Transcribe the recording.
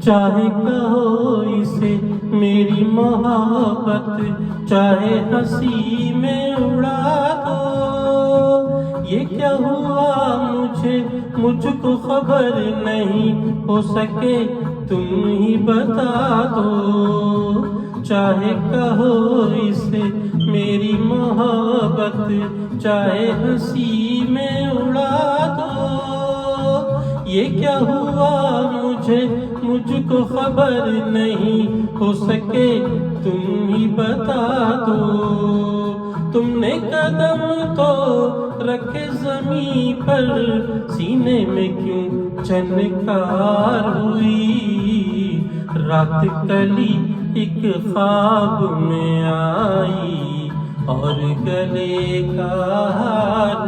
چاہے کہو اسے میری محبت، چاہے ہنسی میں اڑا دو، یہ کیا ہوا مجھ کو خبر نہیں، ہو سکے تم ہی بتا دو۔ چاہے کہو اسے میری محبت، چاہے ہنسی میں اڑا دو، یہ کیا ہوا مجھ کو خبر نہیں، ہو سکے تم ہی بتا دو۔ تم نے قدم تو رکھے زمین پر، سینے میں کیوں چنکار ہوئی؟ رات کلی ایک خواب میں آئی اور گلے کا ہار